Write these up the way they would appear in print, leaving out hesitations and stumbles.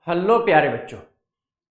Hello प्यारे बच्चों।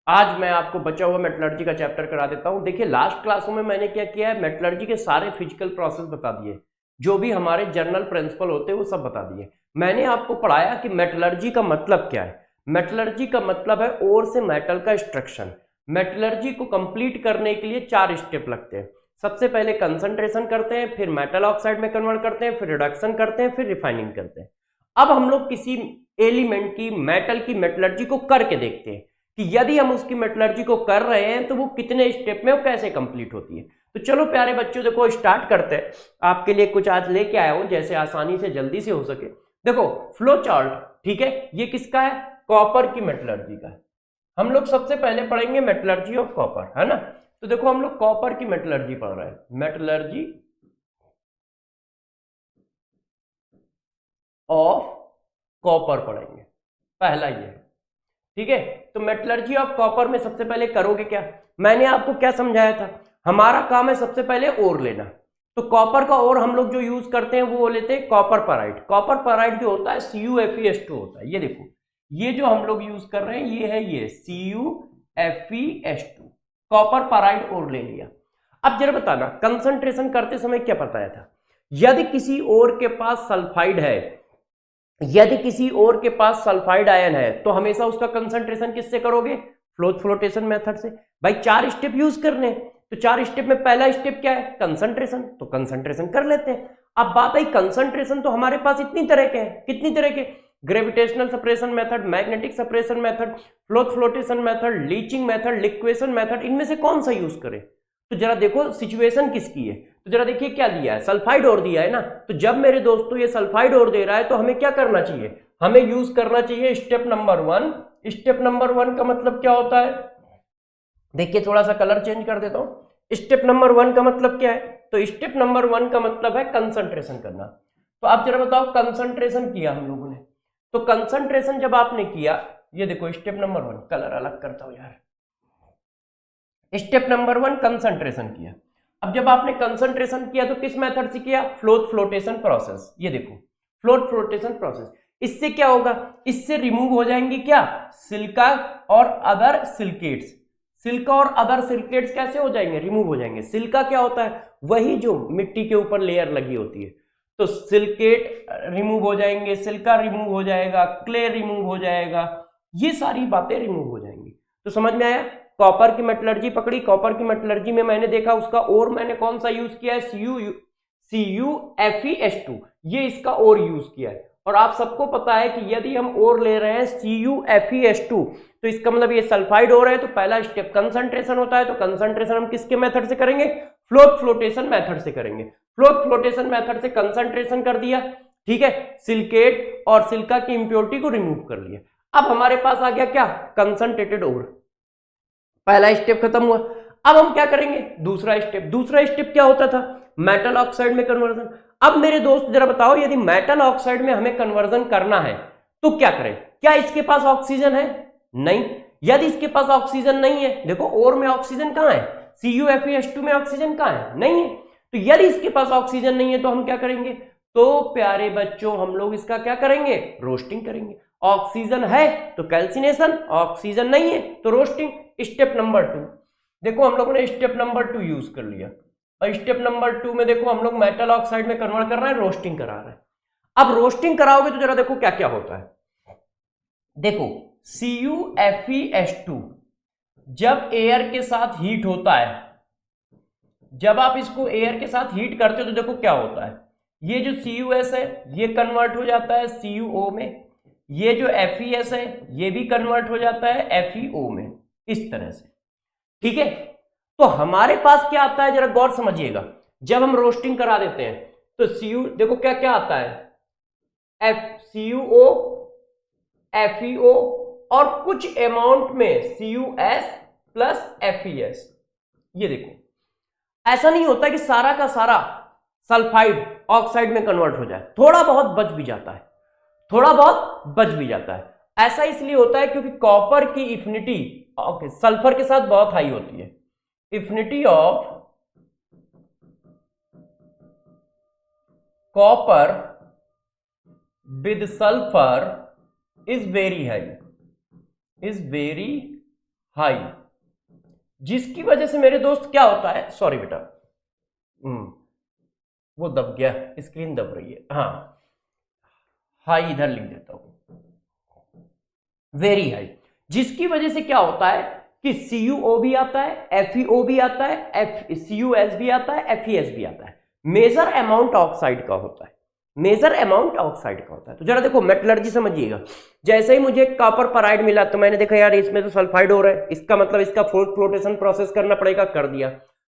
आज मैं आपको बचा हुआ मेटलर्जी का चैप्टर करा देता हूं। देखिए, लास्ट क्लासों में मैंने क्या किया है, मेटलर्जी के सारे फिजिकल प्रोसेस बता दिए, जो भी हमारे जर्नल प्रिंसिपल होते हैं वो सब बता दिए। मैंने आपको पढ़ाया कि मेटलर्जी का मतलब क्या है। मेटलर्जी का मतलब है ओर से मेटल का एक्सट्रैक्शन। मेटलर्जी को कंप्लीट करने के लिए 4 स्टेप लगते हैं। सबसे पहले कंसंट्रेशन करते हैं, फिर मेटल ऑक्साइड में कन्वर्ट करते हैं, फिर रिडक्शन करते हैं, फिर रिफाइनिंग करते हैं। अब हम लोग किसी एलिमेंट की मेटल की मेटलर्जी को करके देखते हैं कि यदि हम उसकी मेटलर्जी को कर रहे हैं तो वो कितने स्टेप में वो कैसे कंप्लीट होती है। तो चलो प्यारे बच्चों, देखो स्टार्ट करते हैं। आपके लिए कुछ आज लेके आया हूं जैसे आसानी से जल्दी से हो सके। देखो फ्लो चार्ट, ठीक है, ये किसका है? कॉपर की मेटलर्जी का है। हम लोग सबसे पहले पढ़ेंगे मेटलर्जी ऑफ कॉपर, है ना। तो देखो हम लोग कॉपर की मेटलर्जी पढ़ रहे हैं, मेटलर्जी ऑफ कॉपर पढ़ेंगे, पहला ये, ठीक है। तो मेटलर्जी ऑफ कॉपर में सबसे पहले करोगे क्या? मैंने आपको क्या समझाया था, हमारा काम है सबसे पहले ओर लेना। तो कॉपर का ओर हम लोग जो यूज करते हैं वो लेते हैं कॉपर पराइड। कॉपर पराइड जो होता है CuFeS2 होता है। ये देखो, ये जो हम लोग यूज कर रहे हैं ये है, ये CuFeS2 कॉपर पराइड ओर ले लिया। अब जरा बताना, कंसंट्रेशन करते समय क्या बताया था, यदि किसी ओर के पास सल्फाइड है, यदि किसी और के पास सल्फाइड आयन है तो हमेशा उसका कंसंट्रेशन किससे करोगे? फ्लोटेशन मेथड से। भाई 4 स्टेप यूज करने, तो 4 स्टेप में पहला स्टेप क्या है? कंसंट्रेशन। तो कंसंट्रेशन कर लेते हैं। अब बात आई कंसंट्रेशन, तो हमारे पास इतनी तरह के हैं। कितनी तरह के? Gravitational separation method, magnetic separation method, flotation method, leaching method, liquation method. इनमें से कौन सा यूज करें? तो जरा देखो सिचुएशन किसकी है। तो जरा देखिए क्या दिया है, सल्फाइड और दिया है ना। तो जब मेरे दोस्तों ये सल्फाइड और दे रहा है तो हमें क्या करना चाहिए? हमें यूज करना चाहिए स्टेप नंबर 1। स्टेप नंबर 1 का मतलब क्या होता है? देखिए थोड़ा सा कलर चेंज कर देता हूं। स्टेप नंबर 1 का मतलब क्या है? तो स्टेप नंबर 1 का मतलब है कंसंट्रेशन करना। तो आप जरा बताओ, कंसंट्रेशन किया हम लोगों ने, तो कंसंट्रेशन जब आपने किया, ये देखो स्टेप नंबर 1, कलर अलग करता हूं यार। स्टेप नंबर 1 कंसंट्रेशन किया। अब जब आपने कंसंट्रेशन किया तो किस मेथड से किया? Flotation process. ये देखो फ्लोटेशन प्रोसेस। इससे क्या होगा? इससे रिमूव हो जाएंगी क्या? सिलिका और अदर सिलिकेट्स। सिलिका और अदर सिलिकेट्स कैसे हो जाएंगे? रिमूव हो जाएंगे। सिलिका क्या होता है? वही जो मिट्टी के ऊपर लेयर लगी होती है। तो सिलिकेट रिमूव हो जाएंगे, सिलिका रिमूव हो जाएगा, क्ले रिमूव हो जाएगा, ये सारी बातें रिमूव हो जाएंगी। तो समझ में आया? कॉपर की मेटलर्जी पकड़ी। कॉपर की मेटलर्जी में मैंने देखा उसका ओर मैंने कौन सा यूज किया है? CuFeS2, ये इसका ओर यूज किया है। और आप सबको पता है कि यदि हम ओर ले रहे हैं CuFeS2 तो इसका मतलब ये सल्फाइड ओर है। तो पहला स्टेप कंसंट्रेशन होता है। तो कंसंट्रेशन हम किसके मेथड से करेंगे? फ्लोटेशन मेथड से करेंगे। फ्लोटेशन मेथड से कंसंट्रेशन कर दिया, ठीक है, सिलिकेट और सिलिका की इंप्योरिटी को रिमूव कर लिया। अब हमारे पास आ गया क्या? कंसंट्रेटेड ओर। पहला स्टेप खत्म हुआ। अब हम क्या करेंगे? दूसरा स्टेप। दूसरा स्टेप क्या होता था? मेटल ऑक्साइड में कन्वर्जन। अब मेरे दोस्त जरा बताओ, यदि मेटल ऑक्साइड में हमें कन्वर्जन करना है तो क्या करें? क्या इसके पास ऑक्सीजन है? नहीं। यदि इसके पास ऑक्सीजन नहीं है, देखो और में ऑक्सीजन कहां है? CuFeS2 में ऑक्सीजन कहां है? नहीं है। तो यदि इसके पास ऑक्सीजन नहीं है तो हम क्या करेंगे? तो प्यारे बच्चों हम लोग इसका क्या करेंगे? रोस्टिंग करेंगे। ऑक्सीजन है तो कैल्सिनेशन, ऑक्सीजन नहीं है तो रोस्टिंग। स्टेप नंबर 2, देखो हम लोगों ने स्टेप नंबर 2 यूज कर लिया। और स्टेप नंबर 2 में देखो हम लोग मेटल ऑक्साइड में कन्वर्ट कर रहे हैं, रोस्टिंग करा रहे हैं। अब रोस्टिंग कराओगे तो जरा देखो क्या क्या होता है। देखो CuFeS2 जब एयर के साथ हीट होता है, जब आप इसको एयर के साथ हीट करते हो तो देखो क्या होता है, ये जो CuS है ये कन्वर्ट हो जाता है CuO में, ये जो FeS है ये भी कन्वर्ट हो जाता है FeO में, इस तरह से, ठीक है। तो हमारे पास क्या आता है, जरा गौर समझिएगा। जब हम रोस्टिंग करा देते हैं तो देखो क्या क्या आता है, CuO, FeO और कुछ अमाउंट में CuS प्लस FeS। ये देखो ऐसा नहीं होता कि सारा का सारा सल्फाइड ऑक्साइड में कन्वर्ट हो जाए, थोड़ा बहुत बच भी जाता है, थोड़ा बहुत बच भी जाता है। ऐसा इसलिए होता है क्योंकि कॉपर की इफिनिटी सल्फर के साथ बहुत हाई होती है। Affinity of copper with sulphur is very high. Is very high, जिसकी वजह से मेरे दोस्त क्या होता है, सॉरी बेटा, वो दब गया, स्क्रीन दब रही है, हाँ हाई इधर लिख देता हूं, वेरी हाई, जिसकी वजह से क्या होता है कि CuO भी आता है, FeO भी आता है, CuS भी आता है, FeS भी आता है, मेजर अमाउंट ऑक्साइड का होता है, मेजर अमाउंट ऑक्साइड का होता है। तो जरा देखो मेटलर्जी समझिएगा, जैसे ही मुझे कॉपर पराइड मिला तो मैंने देखा यार इसमें तो सल्फाइड हो रहा है, इसका मतलब इसका फोर्थ फ्लोटेशन प्रोसेस करना पड़ेगा, कर दिया।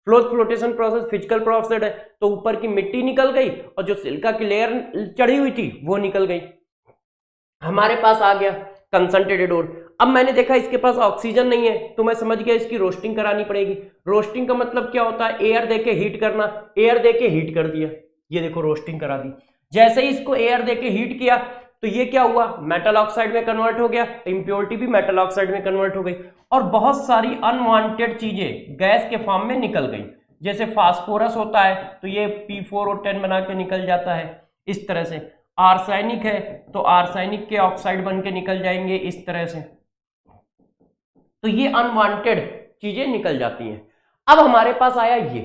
Fourth flotation process physical process है, तो ऊपर की मिट्टी निकल गई और जो सिलिका की लेयर चढ़ी हुई थी वो निकल गई, हमारे पास आ गया कंसंट्रेटेड ओर। अब मैंने देखा इसके पास ऑक्सीजन नहीं है, तो मैं समझ गया इसकी रोस्टिंग करानी पड़ेगी। रोस्टिंग का मतलब क्या होता है, एयर देके हीट करना, एयर देके हीट कर दिया, ये देखो रोस्टिंग करा दी। जैसे ही इसको एयर देके हीट किया तो ये क्या हुआ, मेटल ऑक्साइड में कन्वर्ट हो गया, इम्प्योरिटी भी मेटल ऑक्साइड में कन्वर्ट हो गई, और बहुत सारी अनवांटेड चीजें गैस के फॉर्म में निकल गई। जैसे फास्फोरस होता है तो ये P4O10 बना के निकल जाता है इस तरह से, आर्सेनिक है तो आर्सेनिक के ऑक्साइड बन के निकल जाएंगे इस तरह से, तो ये अनवांटेड चीजें निकल जाती हैं। अब हमारे पास आया ये,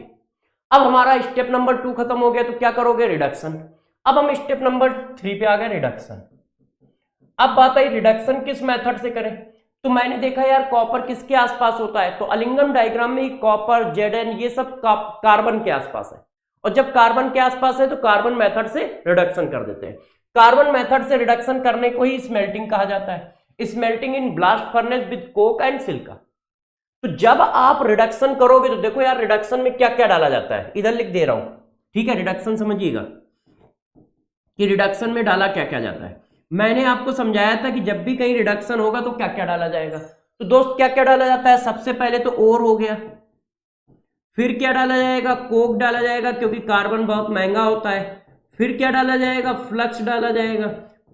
अब हमारा स्टेप नंबर 2 खत्म हो गया, तो क्या करोगे, रिडक्शन। अब हम स्टेप नंबर 3 पे आ गए, रिडक्शन। अब बात आई रिडक्शन किस मेथड से करें, तो मैंने देखा यार कॉपर किसके आसपास होता है, तो अलिंगम डायग्राम में कॉपर, Zn ये सब कार्बन के आसपास है, और जब कार्बन के आसपास है तो कार्बन मेथड से रिडक्शन कर देते हैं। कार्बन मेथड से रिडक्शन करने को ही स्मेल्टिंग कहा जाता है, smelting in blast furnace with Coke and silica. तो जब आप रिडक्शन करोगे तो देखो यार रिडक्शन में क्या क्या डाला जाता है, इधर लिख दे रहा हूं, ठीक है, रिडक्शन समझिएगा कि रिडक्शन में डाला क्या क्या जाता है। मैंने आपको समझाया था कि जब भी कहीं रिडक्शन होगा तो क्या क्या डाला जाएगा, तो दोस्त क्या क्या डाला जाता है, सबसे पहले तो ओर हो गया, फिर क्या डाला जाएगा, कोक डाला जाएगा क्योंकि कार्बन बहुत महंगा होता है, फिर क्या डाला जाएगा, फ्लक्स डाला जाएगा,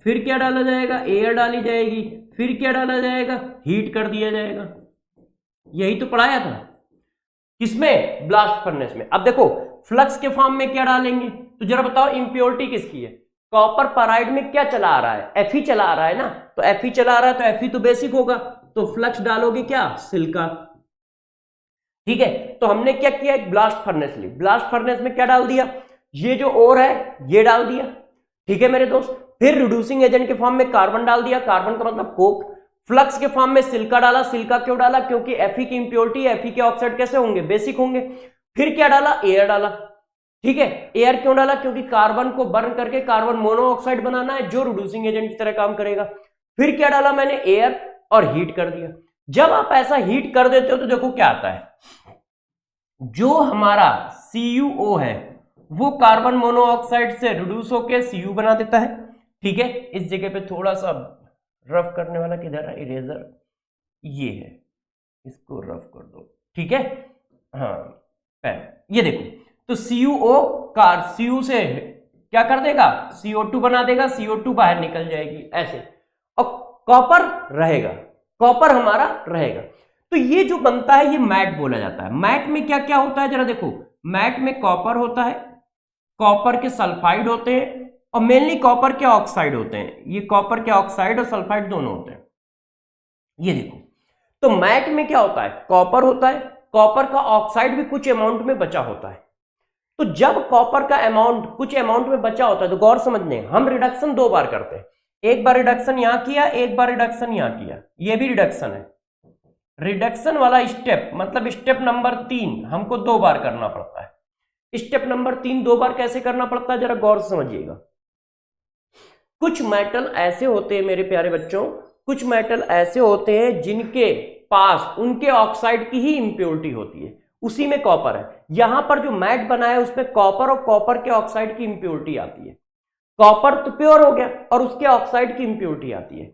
फिर क्या डाला जाएगा, एयर डाली जाएगी, फिर क्या डाला जाएगा, हीट कर दिया जाएगा। यही तो पढ़ाया था किसमें, ब्लास्ट फर्नेस में। अब देखो फ्लक्स के फॉर्म में क्या डालेंगे, तो जरा बताओ इंप्योरिटी किसकी है, कॉपर पराइड में क्या चला आ रहा है, Fe चला आ रहा है ना, तो Fe चला आ रहा है तो Fe तो बेसिक होगा, तो फ्लक्स डालोगे क्या, सिलिका, ठीक है। तो हमने क्या किया, एक ब्लास्ट फर्नेस ली, ब्लास्ट फर्नेस में क्या डाल दिया, ये जो ओर है ये डाल दिया, ठीक है मेरे दोस्त। फिर रिड्यूसिंग एजेंट के फॉर्म में कार्बन डाल दिया, कार्बन का मतलब कोक। फ्लक्स के फॉर्म में सिलिका डाला, सिलिका क्यों डाला, क्योंकि Fe की इंप्योरिटी, Fe के ऑक्साइड कैसे होंगे, बेसिक होंगे। फिर क्या डाला, एयर डाला, ठीक है। एयर क्यों डाला, क्योंकि कार्बन को बर्न करके कार्बन मोनोऑक्साइड बनाना है जो रिड्यूसिंग एजेंट की तरह काम करेगा। फिर क्या डाला मैंने, एयर, और हीट कर दिया। जब आप ऐसा हीट कर देते हो तो देखो क्या आता है, जो हमारा CuO है वो कार्बन मोनोऑक्साइड से रिड्यूस होकर Cu बना देता है, ठीक है। इस जगह पे थोड़ा सा रफ करने वाला किधर है, इरेजर, ये है, इसको रफ कर दो, ठीक है, हाँ पेन, ये देखो, तो CuO Cu से क्या कर देगा, CO2 बना देगा, CO2 बाहर निकल जाएगी ऐसे, और कॉपर रहेगा, कॉपर हमारा रहेगा। तो ये जो बनता है ये मैट बोला जाता है। मैट में क्या क्या होता है जरा देखो, मैट में कॉपर होता है, कॉपर के सल्फाइड होते हैं, और मेनली कॉपर के ऑक्साइड होते हैं, ये कॉपर के ऑक्साइड और सल्फाइड दोनों होते हैं, ये देखो। तो मैट में क्या होता है, कॉपर होता है, कॉपर का ऑक्साइड भी कुछ अमाउंट में बचा होता है। तो जब कॉपर का अमाउंट कुछ अमाउंट में बचा होता है तो गौर समझने, हम रिडक्शन 2 बार करते हैं, एक बार रिडक्शन यहां किया, एक बार रिडक्शन यहां किया, ये भी रिडक्शन है। रिडक्शन वाला स्टेप मतलब स्टेप नंबर 3 हमको 2 बार करना पड़ता है। स्टेप नंबर 3 2 बार कैसे करना पड़ता है जरा गौर से समझिएगा। कुछ मेटल ऐसे होते हैं मेरे प्यारे बच्चों, कुछ मेटल ऐसे होते हैं जिनके पास उनके ऑक्साइड की ही इंप्योरिटी होती है, उसी में कॉपर है। यहां पर जो मैट बना है उसमें कॉपर और कॉपर के ऑक्साइड की इंप्योरिटी आती है। कॉपर तो प्योर हो गया और उसके ऑक्साइड की इंप्योरिटी आती है।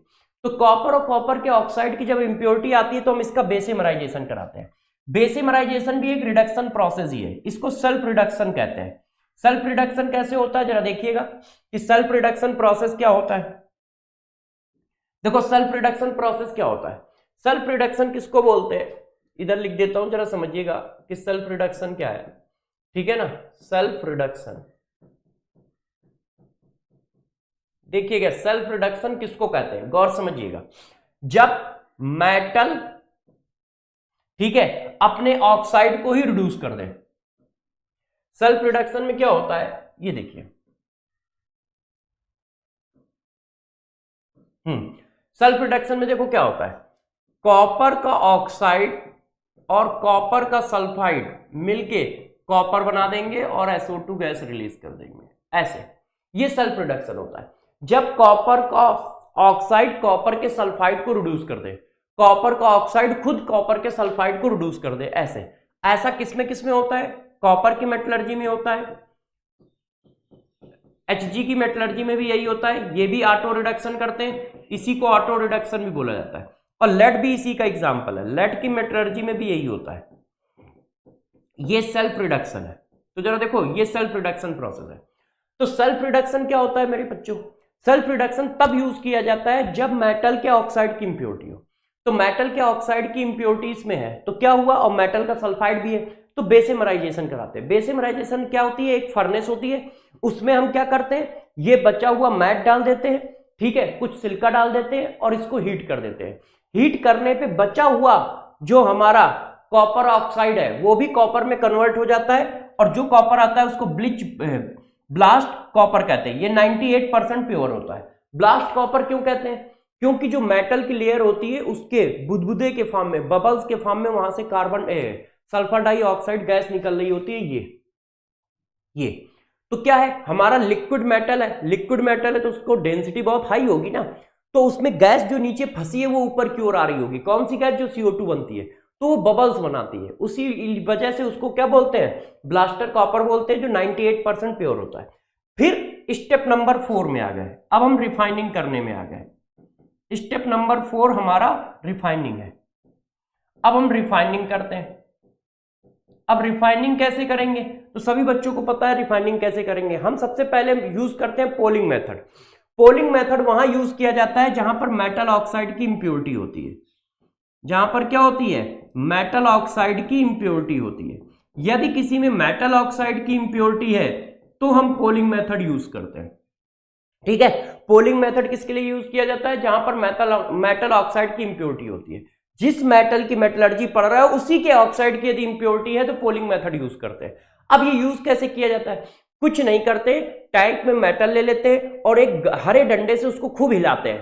तो कॉपर और कॉपर के ऑक्साइड की जब इंप्योरिटी आती है तो हम इसका बेसिमराइजेशन कराते हैं। बेसिमराइजेशन भी एक रिडक्शन प्रोसेस ही है, इसको सेल्फ रिडक्शन कहते हैं। सेल्फ रिडक्शन कैसे होता है जरा देखिएगा कि सेल्फ रिडक्शन प्रोसेस क्या होता है। देखो सेल्फ रिडक्शन प्रोसेस क्या होता है, सेल्फ रिडक्शन किसको बोलते हैं, इधर लिख देता हूं जरा समझिएगा कि सेल्फ रिडक्शन क्या है, ठीक है ना। सेल्फ रिडक्शन देखिएगा, सेल्फ रिडक्शन किसको कहते हैं गौर समझिएगा। जब मेटल, ठीक है, अपने ऑक्साइड को ही रिड्यूस कर दे। सेल्फ रिडक्शन में क्या होता है, ये देखिए, सेल्फ रिडक्शन में देखो क्या होता है, कॉपर का ऑक्साइड और कॉपर का सल्फाइड मिलके कॉपर बना देंगे और SO2 गैस रिलीज कर देंगे, ऐसे। ये सेल्फ रिडक्शन होता है जब कॉपर का ऑक्साइड कॉपर के सल्फाइड को रिड्यूस कर दे, कॉपर का ऑक्साइड खुद कॉपर के सल्फाइड को रिड्यूस कर दे, ऐसे। ऐसा किसमें होता है, कॉपर की मेटलर्जी में होता है, Hg की मेटलर्जी में भी यही होता है, ये भी ऑटो रिडक्शन करते हैं, इसी को ऑटो रिडक्शन भी बोला जाता है। और लेड भी इसी का एग्जांपल है, लेड की मेटलर्जी में भी यही होता है, ये सेल्फ रिडक्शन है। तो जरा देखो, ये सेल्फ रिडक्शन प्रोसेस है। तो सेल्फ रिडक्शन क्या होता है मेरे बच्चों, सेल्फ रिडक्शन तब यूज किया जाता है जब मेटल के ऑक्साइड की इंप्योरिटी हो। तो मेटल के ऑक्साइड की इंप्योरिटी इसमें है तो क्या हुआ, और मेटल का सल्फाइड भी है, तो बेसेमराइजेशन कराते हैं। बेसेमराइजेशन क्या होती है, एक फर्नेस होती है, उसमें हम क्या करते हैं, ये बचा हुआ मैट डाल देते हैं, ठीक है, कुछ सिल्का डाल देते हैं और इसको हीट कर देते हैं। हीट करने पे बचा हुआ जो हमारा कॉपर ऑक्साइड है वो भी कॉपर में कन्वर्ट हो जाता है, और जो कॉपर आता है उसको ब्लास्ट कॉपर कहते हैं। ये 98% प्योर होता है। ब्लास्ट कॉपर क्यों कहते हैं, क्योंकि जो मेटल की लेयर होती है उसके बुदबुदे के फॉर्म में, बबल्स के फॉर्म में वहां से कार्बन सल्फर डाइऑक्साइड गैस निकल रही होती है, ये तो क्या है, हमारा लिक्विड मेटल है, लिक्विड मेटल है तो उसको डेंसिटी बहुत हाई होगी ना, तो उसमें गैस जो नीचे फंसी है वो ऊपर की ओर आ रही होगी। कौन सी गैस, जो CO2 बनती है, तो वो बबल्स बनाती है, उसी वजह से उसको क्या बोलते हैं, ब्लास्टर कॉपर बोलते हैं, जो 98% प्योर होता है। फिर स्टेप नंबर 4 में आ गए, अब हम रिफाइनिंग करने में आ गए। स्टेप नंबर 4 हमारा रिफाइनिंग है। अब हम रिफाइनिंग करते हैं। अब रिफाइनिंग कैसे करेंगे, तो सभी बच्चों को पता है रिफाइनिंग कैसे करेंगे। हम सबसे पहले यूज करते हैं पोलिंग मेथड। पोलिंग मेथड वहां यूज किया जाता है जहां पर मेटल ऑक्साइड की इंप्योरिटी होती है, जहां पर क्या होती है, मेटल ऑक्साइड की इंप्योरिटी होती है। यदि किसी में मेटल ऑक्साइड की इंप्योरिटी है तो हम पोलिंग मेथड यूज करते हैं, ठीक है। पोलिंग मेथड किसके लिए यूज किया जाता है, जहां पर मेटल ऑक्साइड की इंप्योरिटी होती है। जिस मेटल की मेटलर्जी पढ़ रहा है उसी के ऑक्साइड की यदि इंप्योरिटी है तो पोलिंग मेथड यूज करते हैं। अब ये यूज कैसे किया जाता है, कुछ नहीं करते, टैंक में मेटल ले लेते हैं और एक हरे डंडे से उसको खूब हिलाते हैं।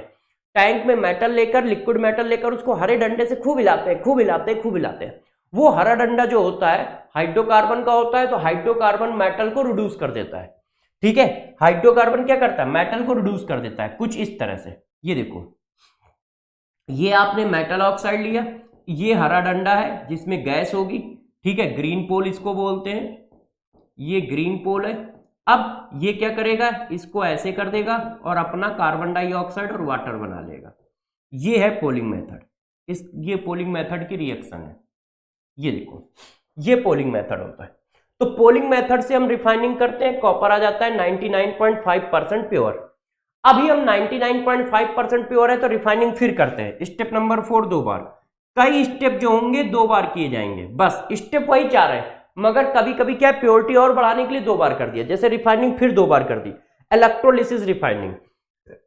टैंक में मेटल लेकर, लिक्विड मेटल लेकर उसको हरे डंडे से खूब हिलाते हैं, खूब हिलाते हैं, खूब हिलाते हैं। वो हरा डंडा जो होता है हाइड्रोकार्बन का होता है, तो हाइड्रोकार्बन मेटल को रिड्यूस कर देता है, ठीक है। हाइड्रोकार्बन क्या करता है, मेटल को रिड्यूस कर देता है, कुछ इस तरह से। ये देखो, ये आपने मेटल ऑक्साइड लिया, ये हरा डंडा है जिसमें गैस होगी, ठीक है, ग्रीन पोल इसको बोलते हैं, ये ग्रीन पोल है। अब ये क्या करेगा, इसको ऐसे कर देगा और अपना कार्बन डाइऑक्साइड और वाटर बना लेगा। ये है पोलिंग मेथड। ये पोलिंग मेथड की रिएक्शन है। ये देखो, ये पोलिंग मेथड होता है। तो पोलिंग मेथड से हम रिफाइनिंग करते हैं, कॉपर आ जाता है 99.5% प्योर। अभी हम 99.5% प्योर है तो रिफाइनिंग फिर करते हैं। स्टेप नंबर 4 2 बार, कई स्टेप जो होंगे 2 बार किए जाएंगे, बस स्टेप वही 4 है, मगर कभी कभी क्या प्योरिटी और बढ़ाने के लिए 2 बार कर दिया, जैसे रिफाइनिंग फिर 2 बार कर दी। इलेक्ट्रोलिसिस रिफाइनिंग,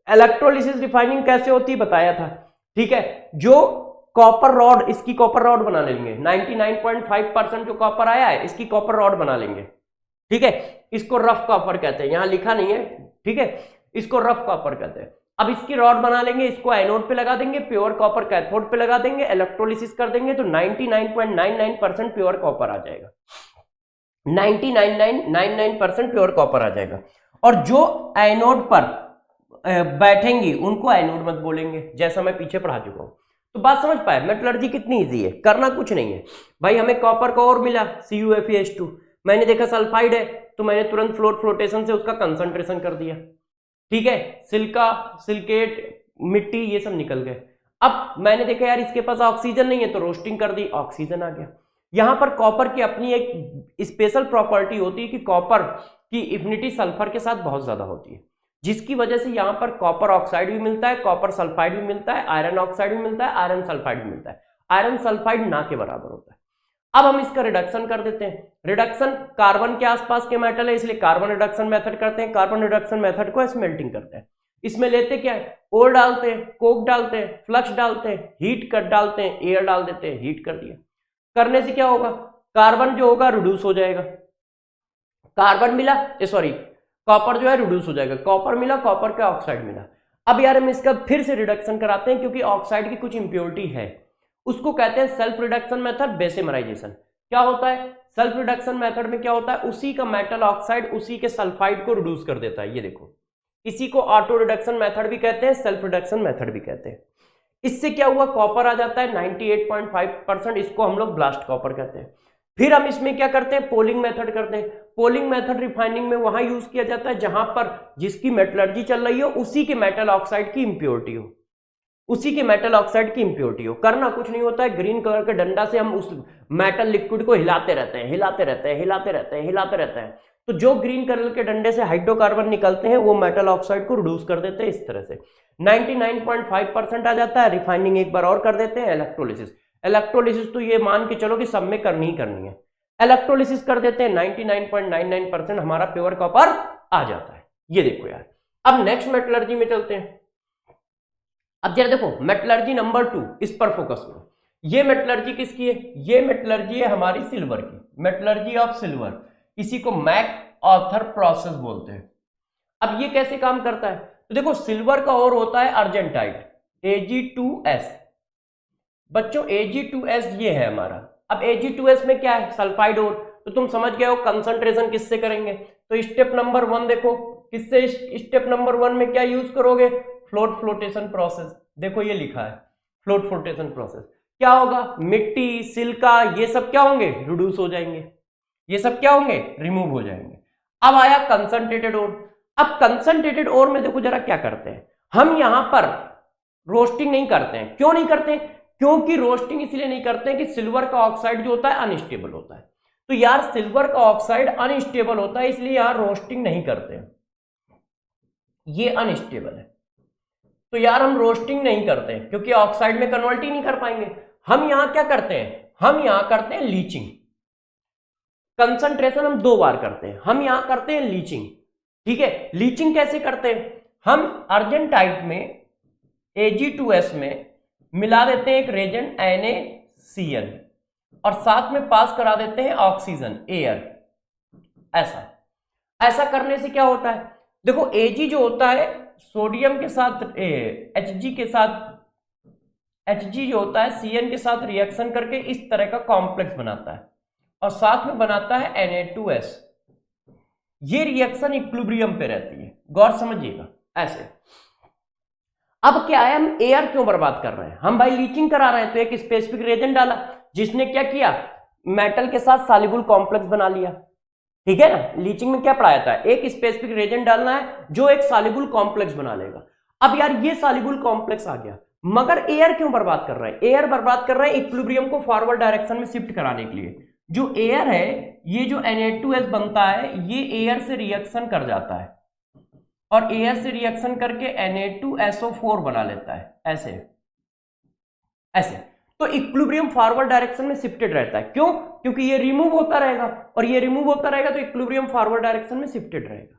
इलेक्ट्रोलिसिस रिफाइनिंग कैसे होती है बताया था, ठीक है। जो कॉपर रॉड, इसकी कॉपर रॉड बना लेंगे, 99.5% जो कॉपर आया है इसकी कॉपर रॉड बना लेंगे, ठीक है। इसको रफ कॉपर कहते हैं, यहां लिखा नहीं है, ठीक है, इसको रफ कॉपर कहते हैं। अब इसकी रॉड बना लेंगे, इसको एनोड पे लगा देंगे, प्योर कॉपर कैथोड पे लगा देंगे, इलेक्ट्रोलिसिस कर देंगे तो 99.99% प्योर कॉपर आ जाएगा, 99.99% प्योर कॉपर आ जाएगा। और जो एनोड पर बैठेंगी उनको एनोड मत बोलेंगे, जैसा मैं पीछे पढ़ा चुका हूं। तो बात समझ पाए, मेटलर्जी कितनी इजी है, करना कुछ नहीं है भाई। हमें कॉपर का और मिला CuFeS2, मैंने देखा सल्फाइड है तो मैंने तुरंत फ्लोटेशन से उसका कंसंट्रेशन कर दिया, ठीक है। सिल्का, सिलिकेट, मिट्टी, ये सब निकल गए। अब मैंने देखा यार इसके पास ऑक्सीजन नहीं है तो रोस्टिंग कर दी, ऑक्सीजन आ गया। यहां पर कॉपर की अपनी एक स्पेशल प्रॉपर्टी होती है कि कॉपर की इफिनिटी सल्फर के साथ बहुत ज्यादा होती है, जिसकी वजह से यहां पर कॉपर ऑक्साइड भी मिलता है, कॉपर सल्फाइड भी मिलता है, आयरन ऑक्साइड भी मिलता है, आयरन सल्फाइड भी मिलता है। आयरन सल्फाइड ना के बराबर होता है। अब हम इसका रिडक्शन कर देते हैं। रिडक्शन, कार्बन के आसपास के मेटल है इसलिए कार्बन रिडक्शन मेथड करते हैं, कार्बन रिडक्शन मेथड को स्मेल्टिंग करते हैं। इसमें लेते क्या है, ओर डालते हैं, कोक डालते हैं, फ्लक्स डालते हैं, हीट कर डालते हैं, एयर डाल देते हैं, हीट कर दिया। करने से क्या होगा, कार्बन जो होगा रिड्यूस हो जाएगा, कार्बन मिला, सॉरी कॉपर जो है रिड्यूस हो जाएगा, कॉपर मिला, कॉपर का ऑक्साइड मिला। अब यार हम इसका फिर से रिडक्शन कराते हैं, क्योंकि ऑक्साइड की कुछ इंप्योरिटी है, उसको कहते हैं सेल्फ रिडक्शन मेथड, बेसेमराइजेशन। क्या होता है सेल्फ रिडक्शन मेथड में, क्या होता है, उसी का मेटल ऑक्साइड उसी के सल्फाइड को रिड्यूस कर देता है। ये देखो, इसी को ऑटो रिडक्शन मेथड भी कहते हैं, सेल्फ रिडक्शन मेथड भी कहते हैं। इससे क्या हुआ, कॉपर आ जाता है 98.5%, इसको हम लोग ब्लास्ट कॉपर कहते हैं। फिर हम इसमें क्या करते हैं, पोलिंग मेथड करते हैं। पोलिंग मेथड रिफाइनिंग में वहां यूज किया जाता है जहां पर जिसकी मेटलर्जी चल रही हो उसी के मेटल ऑक्साइड की इंप्योरिटी हो, उसी के मेटल ऑक्साइड की इंप्योरिटी हो। करना कुछ नहीं होता है, ग्रीन कलर के डंडा से हम उस मेटल लिक्विड को हिलाते रहते हैं, हिलाते रहते हैं, हिलाते रहते हैं, हिलाते रहते हैं। तो जो ग्रीन कलर के डंडे से हाइड्रोकार्बन निकलते हैं वो मेटल ऑक्साइड को रिड्यूस कर देते हैं। इस तरह से 99.5% आ जाता है। रिफाइनिंग एक बार और कर देते हैं, इलेक्ट्रोलिसिस। इलेक्ट्रोलिसिस तो ये मान के चलो कि सब में करनी ही करनी है। इलेक्ट्रोलिसिस कर देते हैं, 99.99% हमारा प्योर कॉपर आ जाता है। ये देखो यार, अब नेक्स्ट मेटलर्जी में चलते हैं। अब जरा देखो मेटलर्जी नंबर 2, इस पर फोकस करो। ये मेटलर्जी किसकी है, ये मेटलर्जी है हमारी सिल्वर की, मेटलर्जी ऑफ सिल्वर। इसी को मैक ऑर्थर प्रोसेस बोलते हैं। अब ये कैसे काम करता है, तो देखो सिल्वर का और होता है अर्जेंटाइट, Ag2S। बच्चों Ag2S ये है हमारा। अब Ag2S में क्या है, सल्फाइड और, तो तुम समझ गए हो कंसंट्रेशन किससे करेंगे। तो स्टेप नंबर 1 देखो, किससे, स्टेप नंबर 1 में क्या यूज करोगे, फ्लोट फ्लोटेशन प्रोसेस। देखो ये लिखा है फ्लोट फ्लोटेशन प्रोसेस। क्या होगा, मिट्टी, सिलिका, ये सब क्या होंगे, रिड्यूस हो जाएंगे, ये सब क्या होंगे, रिमूव हो जाएंगे। अब आया कंसंट्रेटेड ओर। अब कंसंट्रेटेड ओर में देखो जरा क्या करते हैं, हम यहां पर रोस्टिंग नहीं करते हैं। क्यों नहीं करते, क्योंकि रोस्टिंग इसलिए नहीं करते हैं कि सिल्वर का ऑक्साइड जो होता है अनस्टेबल होता है। तो यार सिल्वर का ऑक्साइड अनस्टेबल होता है, इसलिए यहां रोस्टिंग नहीं करते हैं, ये अनस्टेबल है। तो यार हम रोस्टिंग नहीं करते हैं क्योंकि ऑक्साइड में कन्वर्ट ही नहीं कर पाएंगे। हम यहां क्या करते हैं, हम यहां करते हैं लीचिंग। कंसंट्रेशन हम 2 बार करते हैं, हम यहां करते हैं लीचिंग। ठीक है, लीचिंग कैसे करते हैं, हम अर्जेंटाइट में Ag2S में मिला देते हैं एक रेजेंट NaCN और साथ में पास करा देते हैं ऑक्सीजन, एयर। ऐसा करने से क्या होता है, देखो Ag जो होता है सोडियम के साथ Hg के साथ, Hg जो होता है Cn के साथ रिएक्शन करके इस तरह का कॉम्प्लेक्स बनाता है और साथ में बनाता है Na2S। ये रिएक्शन इक्विलिब्रियम पे रहती है, गौर समझिएगा। ऐसे अब क्या है, हम एयर क्यों बर्बाद कर रहे हैं, हम भाई लीचिंग करा रहे हैं, तो एक स्पेसिफिक रेजेंट डाला जिसने क्या किया, मेटल के साथ सॉल्युबल कॉम्प्लेक्स बना लिया। ठीक है ना, लीचिंग में क्या पढ़ाया था, एक स्पेसिफिक रेजेंट डालना है जो एक सॉल्युबल कॉम्प्लेक्स बना लेगा। अब यार ये सॉल्युबल कॉम्प्लेक्स आ गया, मगर एयर क्यों बर्बाद कर रहा है, एयर बर्बाद कर रहा है इक्विलिब्रियम को फॉरवर्ड डायरेक्शन में शिफ्ट कराने के लिए। जो एयर है, ये जो Na2S बनता है ये एयर से रिएक्शन कर जाता है और एयर से रिएक्शन करके Na2SO4 बना लेता है। ऐसे तो इक्विलिब्रियम फॉरवर्ड डायरेक्शन में शिफ्टेड रहता है। क्यों, क्योंकि ये रिमूव होता रहेगा और ये रिमूव होता रहेगा तो इक्विलिब्रियम फॉरवर्ड डायरेक्शन में शिफ्टेड रहेगा।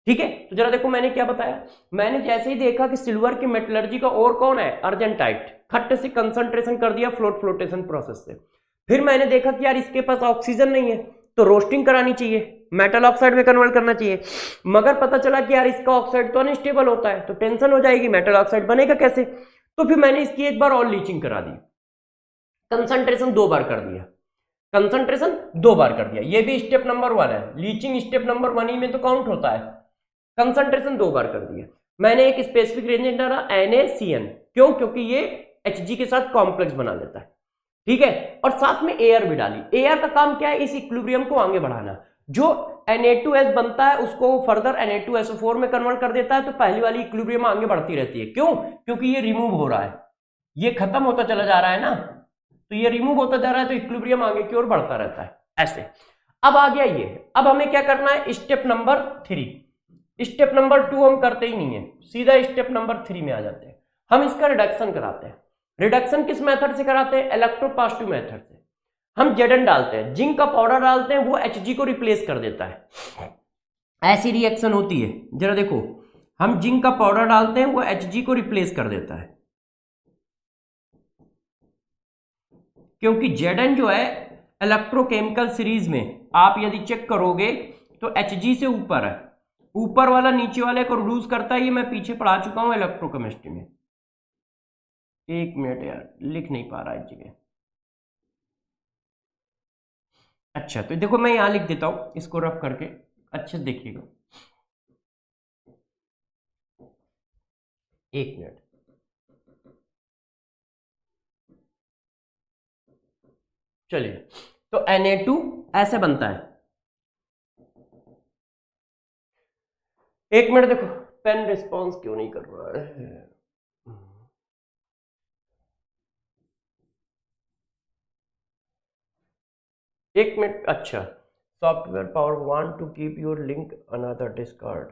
ठीक है, तो जरा देखो मैंने क्या बताया, मैंने जैसे ही देखा कि सिल्वर की मेटलर्जी का और कौन है, अर्जेंटाइट, खट्ट से कंसंट्रेशन कर दिया फ्लोट फ्लोटेशन प्रोसेस से। फिर मैंने देखा कि यार इसके पास ऑक्सीजन नहीं है तो रोस्टिंग करानी चाहिए, मेटल ऑक्साइड में कन्वर्ट करना चाहिए, मगर पता चला कि यार इसका ऑक्साइड तो अनस्टेबल होता है, तो टेंशन हो जाएगी, मेटल ऑक्साइड बनेगा कैसे। तो फिर मैंने इसकी एक बार और लीचिंग करा दी, कंसंट्रेशन 2 बार कर दिया, कंसंट्रेशन 2 बार कर दिया। ये भी स्टेप नंबर 1 है, लीचिंग स्टेप नंबर 1 ही में तो काउंट होता है। कंसंट्रेशन 2 बार कर दिया, मैंने एक स्पेसिफिक रेजेंट डाला NaCN, क्यों, क्योंकि ये Hg के साथ कॉम्प्लेक्स बना लेता है। ठीक है, और साथ में एयर भी डाली। एयर का काम क्या है, इस इक्विलिब्रियम को आगे बढ़ाना। जो Na2S बनता है उसको फर्दर Na2SO4 में कन्वर्ट कर देता है, तो पहली वाली इक्विलिब्रियम आगे बढ़ती रहती है। क्यों, क्योंकि ये रिमूव हो रहा है, ये खत्म होता चला जा रहा है ना, तो ये रिमूव होता जा रहा है तो इक्विलिब्रियम आगे की ओर बढ़ता रहता है। ऐसे अब आ गया ये, अब हमें क्या करना है, स्टेप नंबर 3। स्टेप नंबर 2 हम करते ही नहीं है, सीधा स्टेप नंबर 3 में आ जाते हैं। हम इसका रिडक्शन कराते हैं। रिडक्शन किस मेथड से कराते हैं, इलेक्ट्रोपॉजिटिव मेथड से। हम Zn डालते हैं, जिंक का पाउडर डालते हैं, वो Hg को रिप्लेस कर देता है। ऐसी रिएक्शन होती है, जरा देखो हम जिंक का पाउडर डालते हैं, वो Hg को रिप्लेस कर देता है, क्योंकि Zn जो है इलेक्ट्रोकेमिकल सीरीज में आप यदि चेक करोगे तो Hg से ऊपर है, ऊपर वाला नीचे वाले को रिड्यूस करता है। ये मैं पीछे पढ़ा चुका हूं इलेक्ट्रोकेमिस्ट्री में। एक मिनट यार, लिख नहीं पा रहा है जगह। अच्छा, तो देखो मैं यहां लिख देता हूं, इसको रफ करके अच्छे से देखिएगा। एक मिनट, चलिए। तो Na2 ऐसे बनता है। एक मिनट, देखो पेन रिस्पॉन्स क्यों नहीं कर रहा है। एक मिनट। अच्छा, software power want to keep your link another discard.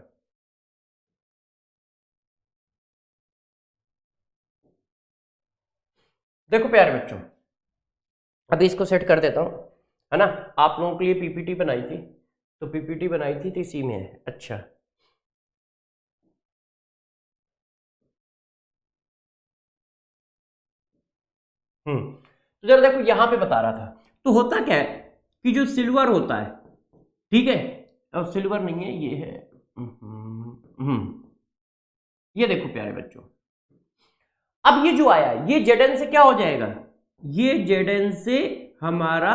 देखो प्यारे बच्चों, अभी इसको सेट कर देता हूं, है ना। आप लोगों के लिए पीपीटी बनाई थी, तो पीपीटी बनाई थी तो इसी में है। अच्छा, तो जरा देखो यहां पे बता रहा था। तो होता क्या है कि जो सिल्वर होता है, ठीक है, और सिल्वर नहीं है, ये है। ये देखो प्यारे बच्चों, अब ये जो आया ये Zn से क्या हो जाएगा, ये Zn से हमारा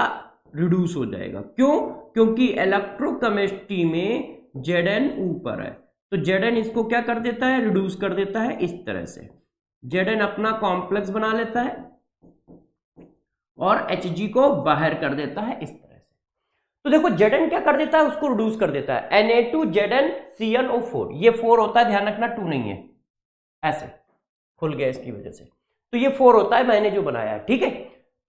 रिड्यूस हो जाएगा। क्यों? क्योंकि इलेक्ट्रोकेमिस्ट्री में Zn ऊपर है, तो Zn इसको क्या कर देता है, रिड्यूस कर देता है इस तरह से। Zn अपना कॉम्प्लेक्स बना लेता है और Hg को बाहर कर देता है इस तरह से। तो देखो Zn क्या कर देता है, उसको रिड्यूस कर देता है। Na2ZnCnO4, ये 4 होता है, ध्यान रखना 2 नहीं है, ऐसे खुल गया इसकी वजह से। तो ये 4 होता है, मैंने जो बनाया है, ठीक है।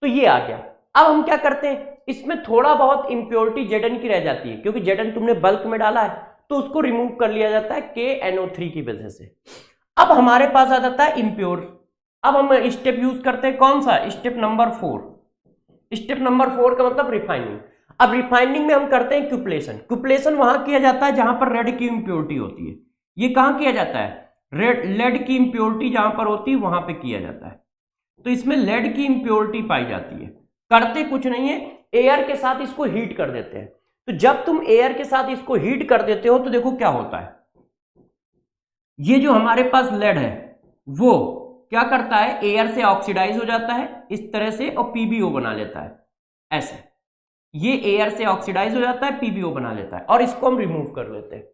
तो ये आ गया। अब हम क्या करते हैं, इसमें थोड़ा बहुत इंप्योरिटी Zn की रह जाती है, क्योंकि Zn तुमने बल्क में डाला है, तो उसको रिमूव कर लिया जाता है KNO3 की वजह से। अब हमारे पास आ जाता है इम्प्योर। अब हम स्टेप यूज करते हैं, कौन सा, स्टेप नंबर 4। स्टेप नंबर 4 का मतलब रिफाइनिंग। अब रिफाइनिंग में हम करते हैं क्यूपलेशन। क्यूपलेशन वहां किया जाता है जहां पर रेड की इंप्योरिटी होती है। ये कहां किया जाता है, लेड की इंप्योरिटी जहां पर होती है वहां पे किया जाता है। तो इसमें लेड की इंप्योरिटी पाई जाती है। करते कुछ नहीं है, एयर के साथ इसको हीट कर देते हैं। तो जब तुम एयर के साथ इसको हीट कर देते हो तो देखो क्या होता है, ये जो हमारे पास लेड है वो क्या करता है, एयर से ऑक्सीडाइज हो जाता है इस तरह से और पीबीओ बना लेता है ऐसे। ये एयर से ऑक्सीडाइज हो जाता है, पीबीओ बना लेता है, और इसको हम रिमूव कर लेते हैं।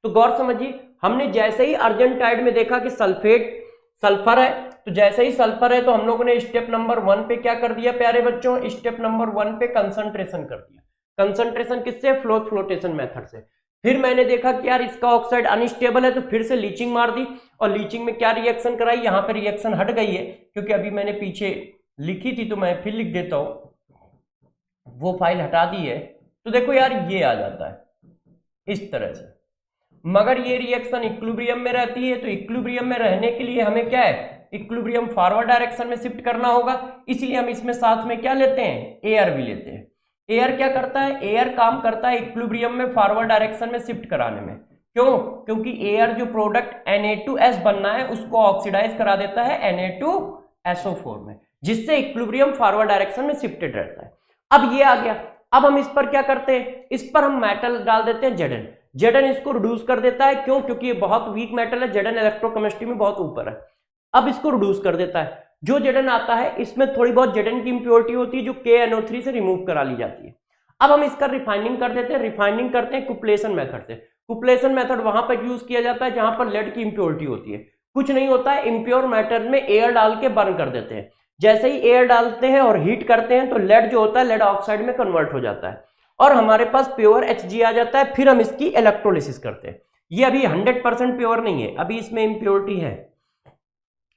तो गौर समझिए, हमने जैसे ही अर्जेंटाइड में देखा कि सल्फर है, तो जैसे ही सल्फर है तो हम लोगों ने स्टेप नंबर 1 पे क्या कर दिया प्यारे बच्चों, स्टेप नंबर 1 पे कंसंट्रेशन कर दिया। कंसंट्रेशन किससे, फ्लोटेशन मेथड से। फिर मैंने देखा कि यार इसका ऑक्साइड अनस्टेबल है, तो फिर से लीचिंग मार दी, और लीचिंग में क्या रिएक्शन कराई, यहां पर रिएक्शन हट गई है, क्योंकि अभी मैंने पीछे लिखी थी तो मैं फिर लिख देता हूं, वो फाइल हटा दी है। तो देखो यार ये आ जाता है इस तरह से। मगर ये रिएक्शन इक्विलिब्रियम में रहती है, तो इक्विलिब्रियम में रहने के लिए हमें क्या है, इक्विलिब्रियम फॉरवर्ड डायरेक्शन में शिफ्ट करना होगा। इसलिए हम इसमें साथ में क्या लेते हैं, एयर भी लेते हैं। एयर क्या करता है, एयर काम करता है इक्विलिब्रियम में फॉरवर्ड डायरेक्शन में शिफ्ट कराने में। क्यों? क्योंकि एयर जो प्रोडक्ट Na2S बनना है उसको ऑक्सीडाइज करा देता है Na2SO4 में, जिससे इक्विलिब्रियम फॉरवर्ड डायरेक्शन में शिफ्टेड रहता है। अब ये आ गया। अब हम इस पर क्या करते हैं, इस पर हम मेटल डाल देते हैं Zn। Zn इसको रिड्यूस कर देता है। क्यों? क्योंकि ये बहुत वीक मेटल है, Zn इलेक्ट्रोकेमिस्ट्री में बहुत ऊपर है। अब इसको रिड्यूस कर देता है। जो Zn आता है इसमें थोड़ी बहुत Zn की इंप्योरिटी होती है जो KNO3 से रिमूव करा ली जाती है। अब हम इसका रिफाइनिंग कर देते हैं। रिफाइनिंग करते हैं कुपलेशन मेथड से। कुपलेशन मेथड वहां पर यूज किया जाता है जहां पर लेड की इंप्योरिटी होती है। कुछ नहीं होता है, इंप्योर मैटर में एयर डाल के बर्न कर देते हैं। जैसे ही एयर डालते हैं और हीट करते हैं तो लेड जो होता है लेड ऑक्साइड में कन्वर्ट हो जाता है और हमारे पास प्योर Hg आ जाता है। फिर हम इसकी इलेक्ट्रोलिसिस करते हैं। ये अभी 100% प्योर नहीं है, अभी इसमें इंप्योरिटी है,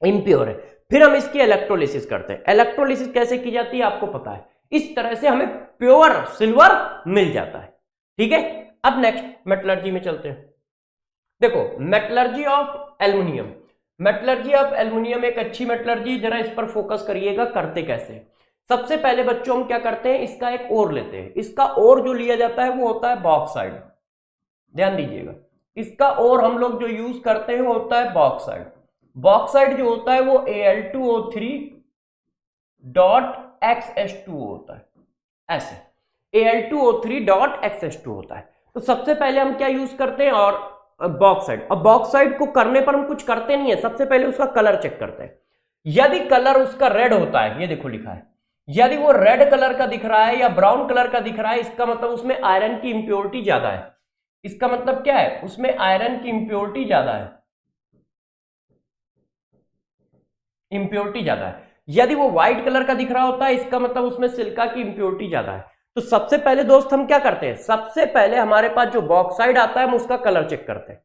इंप्योर है। फिर हम इसकी इलेक्ट्रोलिसिस करते हैं। इलेक्ट्रोलिसिस कैसे की जाती है आपको पता है। इस तरह से हमें प्योर सिल्वर मिल जाता है। ठीक है, अब नेक्स्ट मेटलर्जी में चलते हैं। देखो metallurgy of aluminium. Metallurgy of aluminium एक अच्छी मेटलर्जी, जरा इस पर फोकस करिएगा करते कैसे। सबसे पहले बच्चों हम क्या करते हैं, इसका एक ओर लेते हैं। इसका ओर जो लिया जाता है वो होता है बॉक्साइड। ध्यान दीजिएगा, इसका और हम लोग जो यूज करते हैं वो होता है बॉक्साइड। बॉक्साइड जो होता है वो Al2O3.XH2 होता है, ऐसे Al2O3.XH2 होता है। तो सबसे पहले हम क्या यूज करते हैं, और बॉक्साइड। अब बॉक्साइड को करने पर हम कुछ करते नहीं है, सबसे पहले उसका कलर चेक करते हैं। यदि कलर उसका रेड होता है, ये देखो लिखा है, यदि वो रेड कलर का दिख रहा है या ब्राउन कलर का दिख रहा है, इसका मतलब उसमें आयरन की इंप्योरिटी ज्यादा है। इसका मतलब क्या है, उसमें आयरन की इंप्योरिटी ज्यादा है, इंप्योरिटी ज्यादा है। यदि वो व्हाइट कलर का दिख रहा होता है, इसका मतलब उसमें सिलिका की इंप्योरिटी ज्यादा है। तो सबसे पहले दोस्त हम क्या करते हैं, सबसे पहले हमारे पास जो बॉक्साइड आता है हम उसका कलर चेक करते हैं।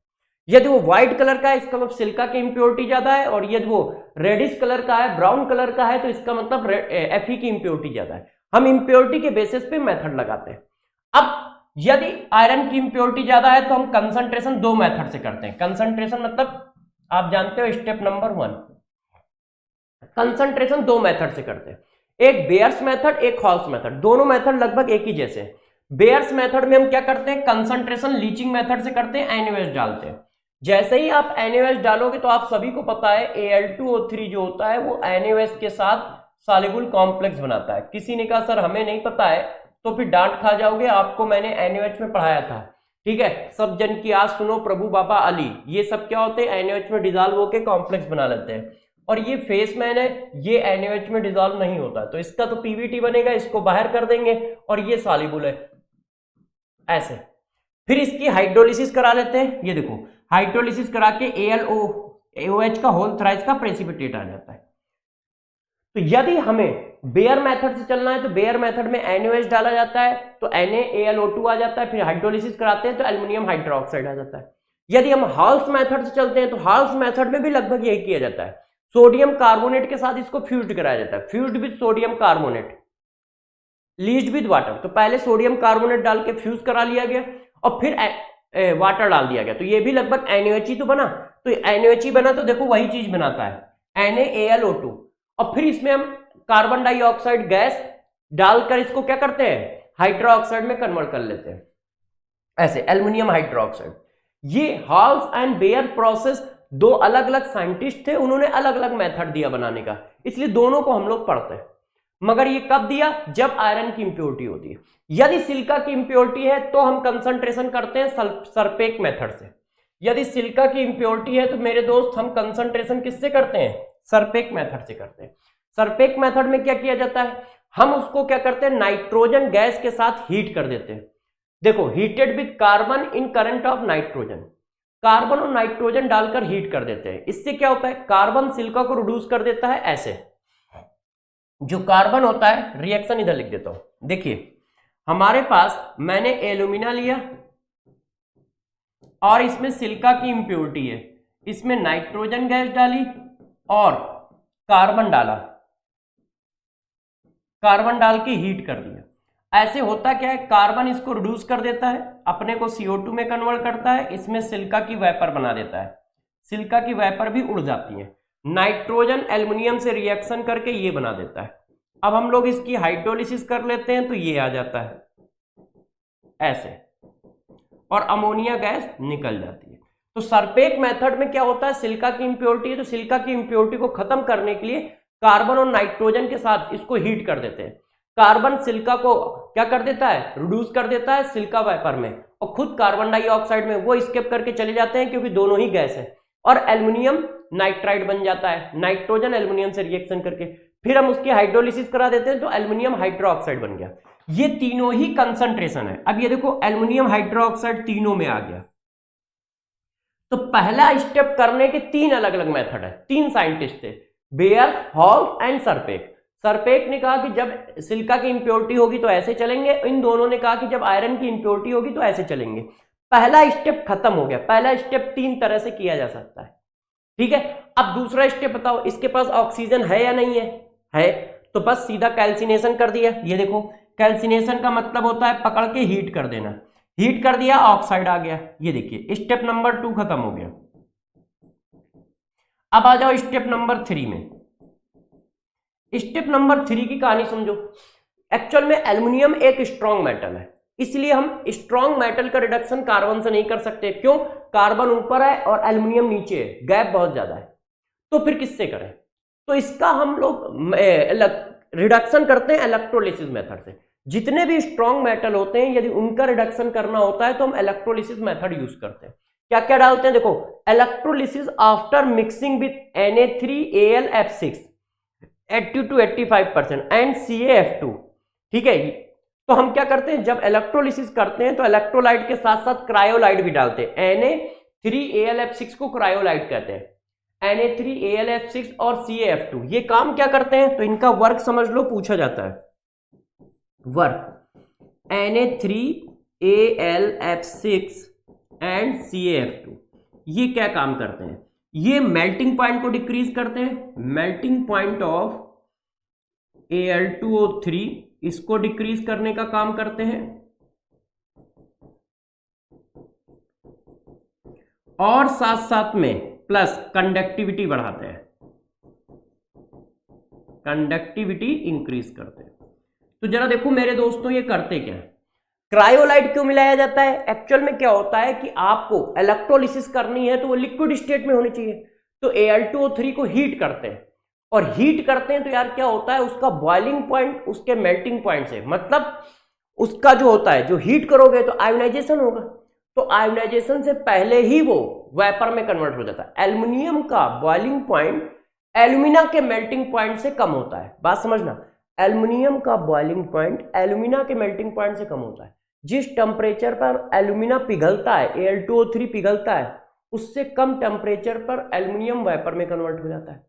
यदि वो व्हाइट कलर का है, इसका मतलब सिलिका की इंप्योरिटी ज्यादा है, और यदि वो रेडिश कलर का है, ब्राउन कलर का है, तो इसका मतलब Fe की इंप्योरिटी ज्यादा है। हम इंप्योरिटी के बेसिस पे मेथड लगाते हैं। अब यदि आयरन की इंप्योरिटी ज्यादा है तो हम कंसंट्रेशन दो मेथड से करते हैं। कंसंट्रेशन मतलब आप जानते हो स्टेप नंबर 1, कंसंट्रेशन दो मेथड से करते हैं, एक बेयर्स मेथड, एक हॉल्स मेथड। दोनों मेथड लगभग एक ही जैसे हैं। बेयर्स मेथड में हम क्या करते हैं, कंसंट्रेशन लीचिंग मेथड से करते हैं, NaOH डालते हैं। जैसे ही आप NaOH डालोगे तो आप सभी को पता है Al2O3 जो होता है वो NaOH के साथ सॉल्युबल कॉम्प्लेक्स बनाता है। किसी ने कहा सर हमें नहीं पता है, तो फिर डांट खा जाओगे, आपको मैंने NaOH में पढ़ाया था, ठीक है। सब जन की आज सुनो प्रभु बाबा अली, ये सब क्या होते हैं, NaOH में डिजॉल्व होकर कॉम्प्लेक्स बना लेते हैं। और ये फेस मैन है, ये NaOH में डिजॉल्व नहीं होता है, तो इसका तो PVT बनेगा, इसको बाहर कर देंगे, और ये सॉल्युबल है ऐसे। फिर इसकी हाइड्रोलिसिस करा लेते हैं, ये देखो हाइड्रोलिसिस करा के AlOH का होल थ्राइस का प्रेसिपिटेट आ जाता है। तो यदि हमें बेयर मेथड से चलना है तो बेयर मेथड में NaOH डाला जाता है तो NaAlO2 आ जाता है, फिर हाइड्रोलिसिस कराते हैं तो एल्युमिनियम हाइड्रोक्साइड आ जाता है। यदि हम हॉल्स मेथड से चलते हैं तो हॉल्स मेथड में भी लगभग यही किया जाता है, सोडियम कार्बोनेट के साथ इसको फ्यूज्ड कराया जाता है, fused with sodium carbonate, leased with water. तो पहले सोडियम कार्बोनेट डाल के फ्यूज करा लिया गया और फिर वाटर डाल दिया गया, तो ये भी लगभग NaOH ही तो बना। तो NaOH ही बना तो देखो वही चीज बनाता है NaAlO2, और फिर इसमें हम कार्बन डाइऑक्साइड गैस डालकर इसको क्या करते हैं, हाइड्रोक्साइड में कन्वर्ट कर लेते हैं, ऐसे एल्युमिनियम हाइड्रोक्साइड। ये हॉल्स एंड बेयर प्रोसेस दो अलग अलग साइंटिस्ट थे, उन्होंने अलग अलग मेथड दिया बनाने का, इसलिए दोनों को हम लोग पढ़ते हैं। मगर ये कब दिया, जब आयरन की इंप्योरिटी होती है। यदि सिलिका की इंप्योरिटी है तो हम कंसंट्रेशन करते हैं सरपेक मेथड से। यदि सिलिका की इंप्योरिटी है तो मेरे दोस्त हम कंसंट्रेशन किससे करते हैं, सरपेक मेथड से करते हैं। सरपेक मेथड में क्या किया जाता है, हम उसको क्या करते हैं, नाइट्रोजन गैस के साथ हीट कर देते हैं। देखो heated with carbon in current of nitrogen, carbon और नाइट्रोजन डालकर हीट कर देते हैं। इससे क्या होता है, कार्बन सिलिका को रिड्यूस कर देता है ऐसे। जो कार्बन होता है, रिएक्शन इधर लिख देता हूं, देखिए हमारे पास मैंने एल्यूमिना लिया और इसमें सिलिका की इंप्योरिटी है, इसमें नाइट्रोजन गैस डाली और कार्बन डाला, कार्बन डाल के हीट कर दिया। ऐसे होता क्या है, कार्बन इसको रिड्यूस कर देता है, अपने को CO2 में कन्वर्ट करता है, इसमें सिलिका की वेपर बना देता है, सिलिका की वेपर भी उड़ जाती है, नाइट्रोजन एल्युमिनियम से रिएक्शन करके ये बना देता है। अब हम लोग इसकी हाइड्रोलिसिस कर लेते हैं तो ये आ जाता है ऐसे, और अमोनिया गैस निकल जाती है। तो सरपेक मेथड में क्या होता है, सिलिका की इंप्योरिटी है तो सिलिका की इंप्योरिटी को खत्म करने के लिए कार्बन और नाइट्रोजन के साथ इसको हीट कर देते हैं। कार्बन सिलिका को क्या कर देता है, रिड्यूस कर देता है सिलिका वेपर में, और खुद कार्बन डाइऑक्साइड में वो स्केप करके चले जाते हैं क्योंकि दोनों ही गैस है, और एल्युमिनियम नाइट्राइड बन जाता है नाइट्रोजन एल्युमिनियम से रिएक्शन करके। फिर हम उसकी हाइड्रोलिसिस करा देते हैं तो एल्युमिनियम हाइड्रोक्साइड बन गया। ये तीनों ही कंसंट्रेशन है। अब ये देखो एल्युमिनियम हाइड्रोक्साइड तीनों में आ गया। तो पहला स्टेप करने के तीन अलग अलग मेथड है, तीन साइंटिस्ट थे, बेयर, हॉल एंड सरपेक। सरपेक ने कहा कि जब सिलिका की इंप्योरिटी होगी तो ऐसे चलेंगे, इन दोनों ने कहा कि जब आयरन की इंप्योरिटी होगी तो ऐसे चलेंगे। पहला स्टेप खत्म हो गया। पहला स्टेप तीन तरह से किया जा सकता है, ठीक है। अब दूसरा स्टेप बताओ, इसके पास ऑक्सीजन है या नहीं है तो बस सीधा कैल्सिनेशन कर दिया। ये देखो कैल्सिनेशन का मतलब होता है पकड़ के हीट कर देना, हीट कर दिया ऑक्साइड आ गया। ये देखिए स्टेप नंबर 2 खत्म हो गया। अब आ जाओ स्टेप नंबर 3 में। स्टेप नंबर 3 की कहानी समझो। एक्चुअल में एल्युमिनियम एक स्ट्रॉन्ग मेटल है, इसलिए हम स्ट्रॉन्ग मेटल का रिडक्शन कार्बन से नहीं कर सकते। क्यों? कार्बन ऊपर है और एल्यूमिनियम नीचे है, गैप बहुत ज्यादा है। तो फिर किससे करें? तो इसका हम लोग रिडक्शन करते हैं इलेक्ट्रोलिसिस मेथड से। जितने भी स्ट्रॉन्ग मेटल होते हैं यदि उनका रिडक्शन करना होता है तो हम इलेक्ट्रोलिसिस मेथड यूज करते हैं। क्या क्या डालते हैं देखो, electrolysis after mixing with Na3AlF6 80 to 85% and CaF2। ठीक है, तो हम क्या करते हैं, जब इलेक्ट्रोलिसिस करते हैं तो इलेक्ट्रोलाइट के साथ साथ क्रायोलाइट भी डालते हैं। Na3AlF6 को क्रायोलाइट कहते हैं, Na3AlF6 और CaF2 ये काम क्या करते हैं, तो इनका वर्क समझ लो, पूछा जाता है वर्क। Na3AlF6 एंड CaF2 ये क्या काम करते हैं, ये मेल्टिंग पॉइंट को डिक्रीज करते हैं, मेल्टिंग पॉइंट ऑफ Al2O3 इसको डिक्रीज करने का काम करते हैं, और साथ साथ में प्लस कंडक्टिविटी बढ़ाते हैं, कंडक्टिविटी इंक्रीज करते हैं। तो जरा देखो मेरे दोस्तों ये करते क्या है, क्रायोलाइट क्यों मिलाया जाता है? एक्चुअल में क्या होता है कि आपको इलेक्ट्रोलिसिस करनी है तो वो लिक्विड स्टेट में होनी चाहिए, तो Al2O3 को हीट करते हैं, और हीट करते हैं तो यार क्या होता है, उसका बॉइलिंग पॉइंट उसके मेल्टिंग पॉइंट से, मतलब उसका जो होता है, जो हीट करोगे तो आयोनाइजेशन होगा, तो आयोनाइजेशन से पहले ही वो वेपर में कन्वर्ट हो जाता है। एल्युमिनियम का बॉइलिंग पॉइंट एल्यूमिना के मेल्टिंग पॉइंट से कम होता है, बात समझना, एल्युमिनियम का बॉइलिंग पॉइंट एल्यूमिना के मेल्टिंग पॉइंट से कम होता है। जिस टेम्परेचर पर एल्यूमिना पिघलता है, Al2O3 पिघलता है, उससे कम टेम्परेचर पर एल्युमिनियम वेपर में कन्वर्ट हो जाता है।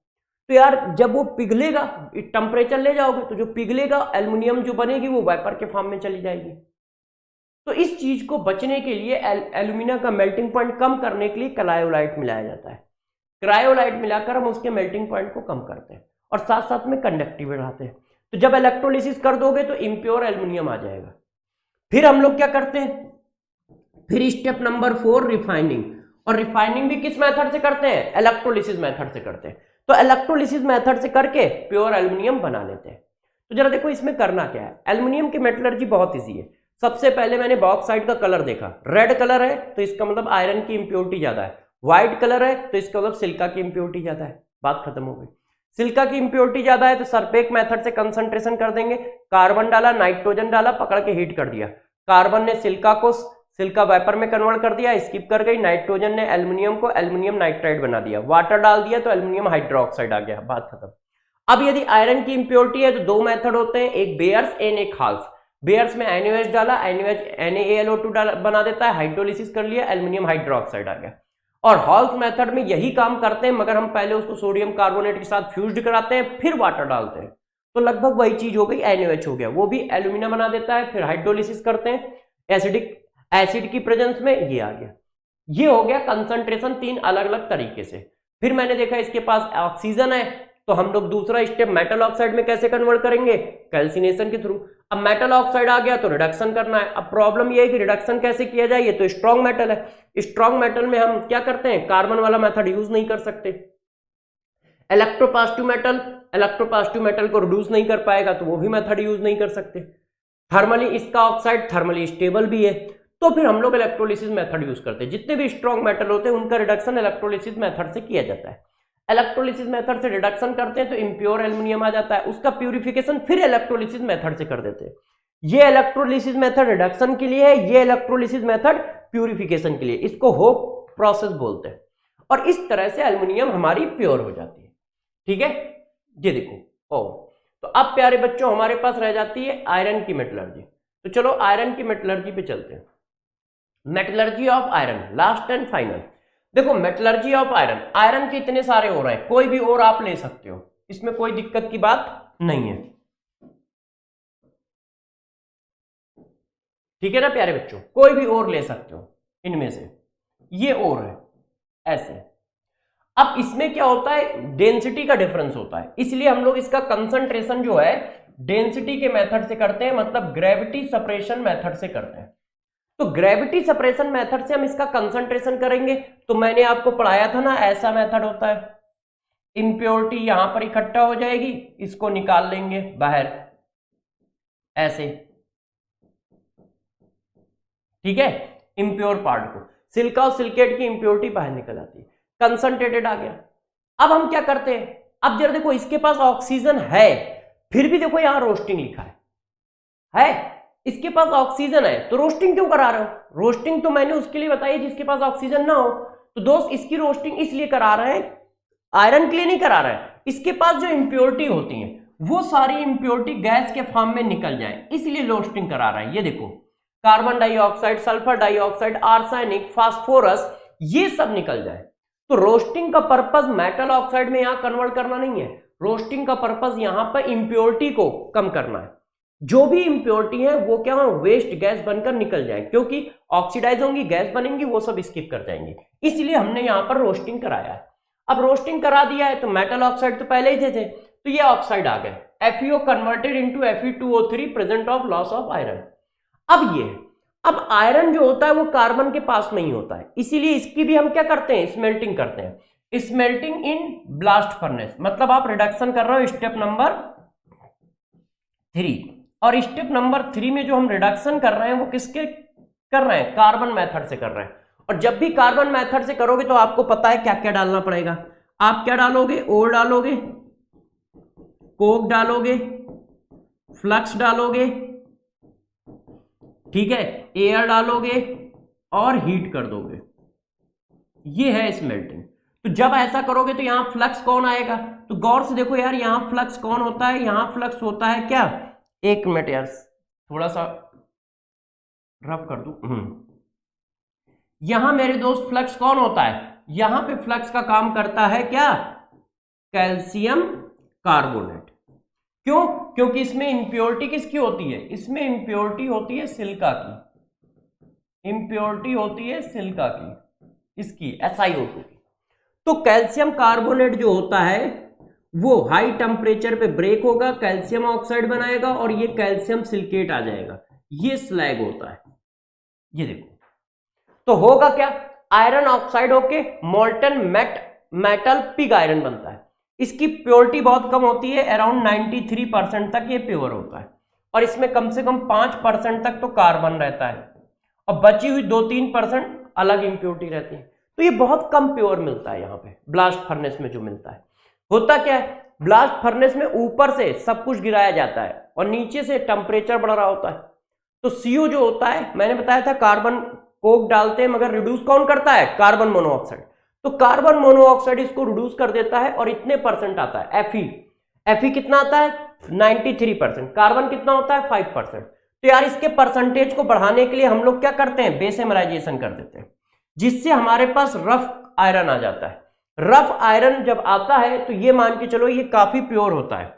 तो यार जब वो पिघलेगा, टेम्परेचर ले जाओगे तो जो पिघलेगा एल्युमिनियम जो बनेगी वो वेपर के फॉर्म में चली जाएगी। तो इस चीज को बचने के लिए एल्यूमिना का मेल्टिंग पॉइंट कम करने के लिए क्रायोलाइट मिलाया जाता है। क्रायोलाइट मिलाकर हम उसके मेल्टिंग पॉइंट को कम करते हैं और साथ साथ में कंडक्टिविटी बढ़ाते हैं। तो जब इलेक्ट्रोलिसिस कर दोगे तो इम्प्योर एल्युमिनियम आ जाएगा। फिर हम लोग क्या करते हैं, फिर स्टेप नंबर 4 रिफाइनिंग, और रिफाइनिंग भी किस मेथड से करते हैं, इलेक्ट्रोलिसिस मेथड से करते हैं। तो इलेक्ट्रोलिसिस मेथड से करके प्योर एल्युमिनियम बना लेते हैं। तो जरा देखो इसमें करना क्या है, एल्युमिनियम की मेटलर्जी बहुत ईजी है। सबसे पहले मैंने बॉक्साइट का कलर देखा, रेड कलर है तो इसका मतलब आयरन की इंप्योरिटी ज्यादा है, व्हाइट कलर है तो इसका मतलब सिलिका की इंप्योरिटी ज्यादा है, बात खत्म हो गई। सिलिका की इंप्योरिटी ज्यादा है तो सरपेक मेथड से कंसंट्रेशन कर देंगे, कार्बन डाला, नाइट्रोजन डाला, पकड़ के हीट कर दिया, कार्बन ने सिलिका वेपर में कन्वर्ट कर दिया, स्किप कर गई, नाइट्रोजन ने एल्युमिनियम को एल्युमिनियम नाइट्राइड बना दिया, वाटर डाल दिया तो एल्युमिनियम हाइड्रोक्साइड आ गया, बात खत्म। अब यदि आयरन की इंप्योरिटी है तो दो मेथड होते हैं, एक बेयर्स एंड एक हाल्स। बेयर्स में NaOH डाला, NaAlO2 बना देता है, हाइड्रोलिसिस कर लिया, एल्युमिनियम हाइड्रोक्साइड आ गया। और हॉल्स मेथड में यही काम करते हैं, मगर हम पहले उसको सोडियम कार्बोनेट के साथ फ्यूज्ड कराते हैं, फिर वाटर डालते हैं, तो लगभग वही चीज हो गई, NaOH हो गया, वो भी एल्यूमिना बना देता है, फिर हाइड्रोलिसिस करते हैं एसिड की प्रेजेंस में, ये आ गया। ये हो गया कंसंट्रेशन 3 अलग अलग तरीके से। फिर मैंने देखा इसके पास ऑक्सीजन है, तो हम लोग दूसरा स्टेप मेटल ऑक्साइड में कैसे कन्वर्ट करेंगे, कैल्सिनेशन के थ्रू। अब मेटल ऑक्साइड आ गया तो रिडक्शन करना है। अब प्रॉब्लम ये है कि रिडक्शन कैसे किया जाए, ये तो स्ट्रॉन्ग मेटल है, स्ट्रॉन्ग मेटल में हम क्या करते हैं, कार्बन वाला मेथड यूज नहीं कर सकते। इलेक्ट्रोपॉजिटिव मेटल को रिड्यूस नहीं कर पाएगा तो वो भी मेथड यूज नहीं कर सकते। थर्मली इसका ऑक्साइड थर्मली स्टेबल भी है, तो फिर हम लोग इलेक्ट्रोलिसिस मेथड यूज करते हैं। जितने भी स्ट्रॉन्ग मेटल होते हैं उनका रिडक्शन इलेक्ट्रोलिसिस मेथड से किया जाता है। इलेक्ट्रोलिसिस मेथड से रिडक्शन करते हैं तो इम्प्योर एल्युमिनियम आ जाता है, उसका प्यूरिफिकेशन फिर इलेक्ट्रोलिसिस मेथड से कर देते हैं। ये इलेक्ट्रोलिसिस मेथड रिडक्शन के लिए है, ये इलेक्ट्रोलिसिस मेथड प्यूरिफिकेशन के लिए, इसको होप प्रोसेस बोलते हैं। और इस तरह से एल्युमिनियम हमारी प्योर हो जाती है। ठीक है, ये देखो तो अब प्यारे बच्चों हमारे पास रह जाती है आयरन की मेटलर्जी। तो चलो आयरन की मेटलर्जी पे चलते हैं। Metallurgy of iron, last and final. देखो मेटलर्जी ऑफ आयरन, आयरन के इतने सारे और हैं, कोई भी और आप ले सकते हो, इसमें कोई दिक्कत की बात नहीं है। ठीक है ना प्यारे बच्चों, कोई भी और ले सकते हो इनमें से, ये और है ऐसे। अब इसमें क्या होता है, डेंसिटी का डिफरेंस होता है, इसलिए हम लोग इसका कंसंट्रेशन जो है डेंसिटी के मेथड से करते हैं, मतलब ग्रेविटी सेपरेशन मेथड से करते हैं। तो ग्रेविटी सेपरेशन मेथड से हम इसका कंसंट्रेशन करेंगे। तो मैंने आपको पढ़ाया था ना, ऐसा मेथड होता है, इम्प्योरिटी यहां पर इकट्ठा हो जाएगी, इसको निकाल लेंगे बाहर ऐसे, ठीक है, इम्प्योर पार्ट को, सिलिका और सिलिकेट की इम्प्योरिटी बाहर निकल आती है, कंसंट्रेटेड आ गया। अब हम क्या करते हैं, अब जरा देखो इसके पास ऑक्सीजन है, फिर भी देखो यहां रोस्टिंग लिखा है इसके पास ऑक्सीजन है, तो रोस्टिंग क्यों करा रहे हो? रोस्टिंग तो मैंने उसके लिए बताई जिसके पास ऑक्सीजन ना हो। तो दोस्त इसकी रोस्टिंग इसलिए करा रहे हैं, आयरन के लिए नहीं करा रहे हैं, इसके पास जो इंप्योरिटी होती है वो सारी इंप्योरिटी गैस के फॉर्म में निकल जाए, इसलिए रोस्टिंग करा रहा है। ये देखो carbon dioxide, sulphur dioxide, arsenic, phosphorus, ये सब निकल जाए। तो रोस्टिंग का पर्पस मेटल ऑक्साइड में यहां कन्वर्ट करना नहीं है, रोस्टिंग का पर्पस यहां पर इंप्योरिटी को कम करना है। जो भी इंप्योरिटी है वो क्या वेस्ट गैस बनकर निकल जाए, क्योंकि ऑक्सीडाइज होंगी, गैस बनेंगी, वो सब स्किप कर जाएंगे, इसलिए हमने यहां पर रोस्टिंग कराया है। अब रोस्टिंग करा दिया है तो मेटल ऑक्साइड तो पहले ही थे, तो ये ऑक्साइड आ गए, FeO converted into Fe2O3 present of loss of iron. अब आयरन जो होता है वो कार्बन के पास में ही होता है, इसीलिए इसकी भी हम क्या करते हैं, स्मेल्टिंग करते हैं, स्मेल्टिंग इन ब्लास्ट फर्नेस। मतलब आप रिडक्शन कर रहे हो स्टेप नंबर 3, और स्टेप नंबर 3 में जो हम रिडक्शन कर रहे हैं वो किसके कर रहे हैं, कार्बन मेथड से कर रहे हैं। और जब भी कार्बन मेथड से करोगे तो आपको पता है क्या क्या डालना पड़ेगा, आप क्या डालोगे, ओर डालोगे, कोक डालोगे, फ्लक्स डालोगे, ठीक है, एयर डालोगे और हीट कर दोगे, ये है स्मेल्टिंग। तो जब ऐसा करोगे तो यहां फ्लक्स कौन आएगा, तो गौर से देखो यार, यहां फ्लक्स कौन होता है, यहां फ्लक्स होता है क्या, एक मिनट यार थोड़ा सा रफ कर दूं, यहां मेरे दोस्त फ्लक्स कौन होता है, यहां पे फ्लक्स का काम करता है क्या, कैल्शियम कार्बोनेट। क्यों, क्योंकि इसमें इंप्योरिटी किसकी होती है, इसमें इंप्योरिटी होती है सिलिका की, इंप्योरिटी होती है सिलिका की, इसकी SiO2 की। तो कैल्शियम कार्बोनेट जो होता है वो हाई टेम्परेचर पे ब्रेक होगा, कैल्शियम ऑक्साइड बनाएगा और ये कैल्शियम सिलिकेट आ जाएगा, ये स्लैग होता है। ये देखो तो होगा क्या, आयरन ऑक्साइड होके मोल्टन मेटल पिग आयरन बनता है। इसकी प्योरिटी बहुत कम होती है, अराउंड 93% तक ये प्योर होता है, और इसमें कम से कम 5% तक तो कार्बन रहता है, और बची हुई 2-3% अलग इंप्योरिटी रहती है। तो ये बहुत कम प्योर मिलता है यहाँ पे ब्लास्ट फर्नेस में जो मिलता है। होता क्या है, ब्लास्ट फर्नेस में ऊपर से सब कुछ गिराया जाता है और नीचे से टेम्परेचर बढ़ रहा होता है। तो CO जो होता है, मैंने बताया था कार्बन कोक डालते हैं मगर रिड्यूस कौन करता है, कार्बन मोनोऑक्साइड। तो कार्बन मोनोऑक्साइड इसको रिड्यूस कर देता है और इतने परसेंट आता है Fe कितना आता है 93%, कार्बन कितना होता है 5%। तो यार इसके परसेंटेज को बढ़ाने के लिए हम लोग क्या करते हैं, बेसेमराइजेशन कर देते हैं, जिससे हमारे पास रफ आयरन आ जाता है। रफ आयरन जब आता है तो ये मान के चलो ये काफी प्योर होता है,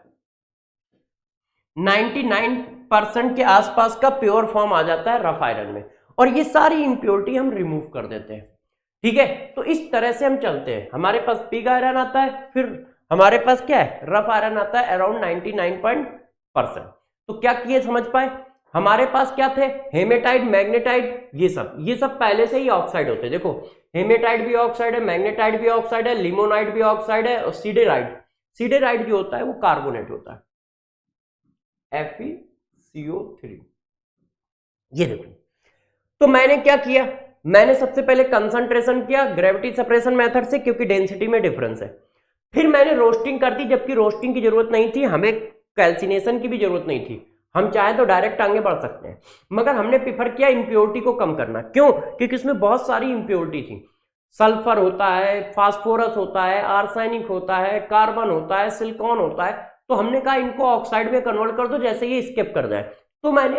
99% के आसपास का प्योर फॉर्म आ जाता है रफ आयरन में, और ये सारी इंप्योरिटी हम रिमूव कर देते हैं। ठीक है, तो इस तरह से हम चलते हैं। हमारे पास पिग आयरन आता है, फिर हमारे पास क्या है, रफ आयरन आता है अराउंड 99%। तो क्या किए समझ पाए, हमारे पास क्या थे, हेमेटाइट, मैग्नेटाइट, ये सब पहले से ही ऑक्साइड होते हैं। देखो हेमेटाइट भी ऑक्साइड है, मैग्नेटाइट भी ऑक्साइड है, लिमोनाइट भी ऑक्साइड है, और सीडेराइट जो होता है वो कार्बोनेट होता है, FeCO3। ये देखो, तो मैंने क्या किया, मैंने सबसे पहले कंसंट्रेशन किया ग्रेविटी सेपरेशन मेथड से, क्योंकि डेंसिटी में डिफरेंस है। फिर मैंने रोस्टिंग कर दी, जबकि रोस्टिंग की जरूरत नहीं थी, हमें कैल्सिनेशन की भी जरूरत नहीं थी, हम चाहे तो डायरेक्ट आगे बढ़ सकते हैं, मगर हमने प्रेफर किया इंप्योरिटी को कम करना। क्यों, क्योंकि इसमें बहुत सारी इंप्योरिटी थी, सल्फर होता है, फास्फोरस होता है, आर्सेनिक होता है, कार्बन होता है, सिलिकॉन होता है। तो हमने कहा इनको ऑक्साइड में कन्वर्ट कर दो, जैसे ये स्किप कर जाए। तो मैंने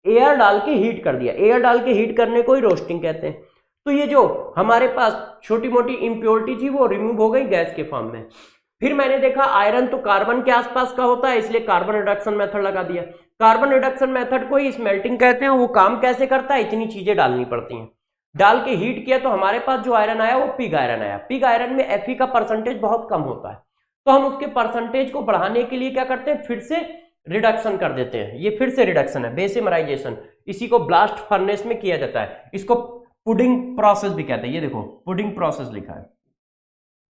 एयर डाल के हीट कर दिया, एयर डाल के हीट करने को ही रोस्टिंग कहते हैं। तो ये जो हमारे पास छोटी मोटी इंप्योरिटी थी वो रिमूव हो गई गैस के फॉर्म में। फिर मैंने देखा आयरन तो कार्बन के आसपास का होता है, इसलिए कार्बन रिडक्शन मेथड लगा दिया। कार्बन रिडक्शन मेथड को ही स्मेल्टिंग कहते हैं। वो काम कैसे करता है, इतनी चीजें डालनी पड़ती हैं। डाल के हीट किया तो हमारे पास जो आयरन आया वो पिग आयरन आया। पिग आयरन में Fe का परसेंटेज बहुत कम होता है, तो हम उसके परसेंटेज को बढ़ाने के लिए क्या करते हैं, फिर से रिडक्शन कर देते हैं। ये फिर से रिडक्शन है, बेसेमराइजेशन। इसी को ब्लास्ट फर्नेस में किया जाता है, इसको पुडिंग प्रोसेस भी कहते हैं। ये देखो पुडिंग प्रोसेस लिखा है,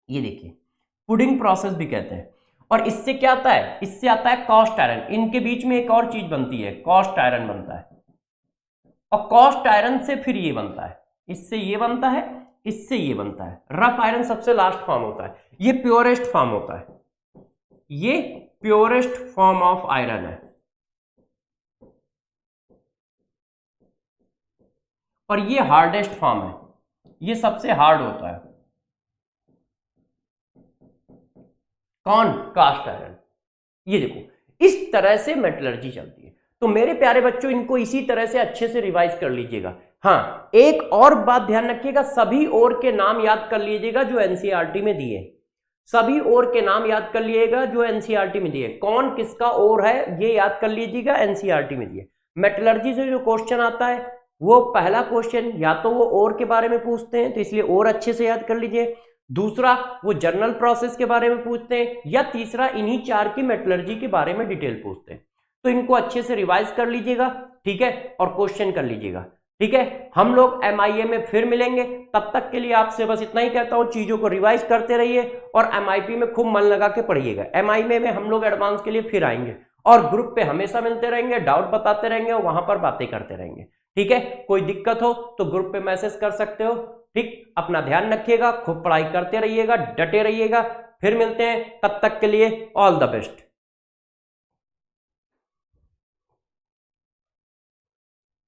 ये देखिए पुडिंग प्रोसेस भी कहते हैं। और इससे क्या आता है, इससे आता है कॉस्ट आयरन। इनके बीच में एक और चीज बनती है, कॉस्ट आयरन बनता है। और कॉस्ट आयरन से फिर ये बनता है, इससे ये बनता है, इससे ये बनता है। रफ आयरन सबसे लास्ट फॉर्म होता है, ये प्योरेस्ट फॉर्म होता है, ये प्योरेस्ट फॉर्म ऑफ आयरन है। और ये हार्डेस्ट फॉर्म है, ये सबसे हार्ड होता है। कौन? Cast iron. ये देखो इस तरह से मेटलर्जी चलती है। तो मेरे प्यारे बच्चों, इनको इसी तरह से अच्छे से रिवाइज कर लीजिएगा। हाँ, एक और बात ध्यान रखिएगा, सभी ओर के नाम याद कर लीजिएगा जो एनसीईआरटी में दिए। सभी ओर के नाम याद कर लीजिएगा जो एनसीईआरटी में दिए। कौन किसका ओर है ये याद कर लीजिएगा, एनसीईआरटी में दिए। मेटलर्जी से जो क्वेश्चन आता है वो पहला क्वेश्चन या तो वो ओर के बारे में पूछते हैं, तो इसलिए ओर अच्छे से याद कर लीजिए। दूसरा वो जर्नल प्रोसेस के बारे में पूछते हैं, या तीसरा इन्हीं चार की मेटलर्जी के बारे में डिटेल पूछते हैं। तो इनको अच्छे से रिवाइज कर लीजिएगा, ठीक है, और क्वेश्चन कर लीजिएगा, ठीक है। हम लोग MIA में फिर मिलेंगे, तब तक के लिए आपसे बस इतना ही कहता हूं, चीजों को रिवाइज करते रहिए और MIP में खूब मन लगा के पढ़िएगा। MIA में हम लोग एडवांस के लिए फिर आएंगे और ग्रुप पे हमेशा मिलते रहेंगे, डाउट बताते रहेंगे और वहां पर बातें करते रहेंगे, ठीक है। कोई दिक्कत हो तो ग्रुप पे मैसेज कर सकते हो, ठीक। अपना ध्यान रखिएगा, खूब पढ़ाई करते रहिएगा, डटे रहिएगा। फिर मिलते हैं, तब तक के लिए ऑल द बेस्ट।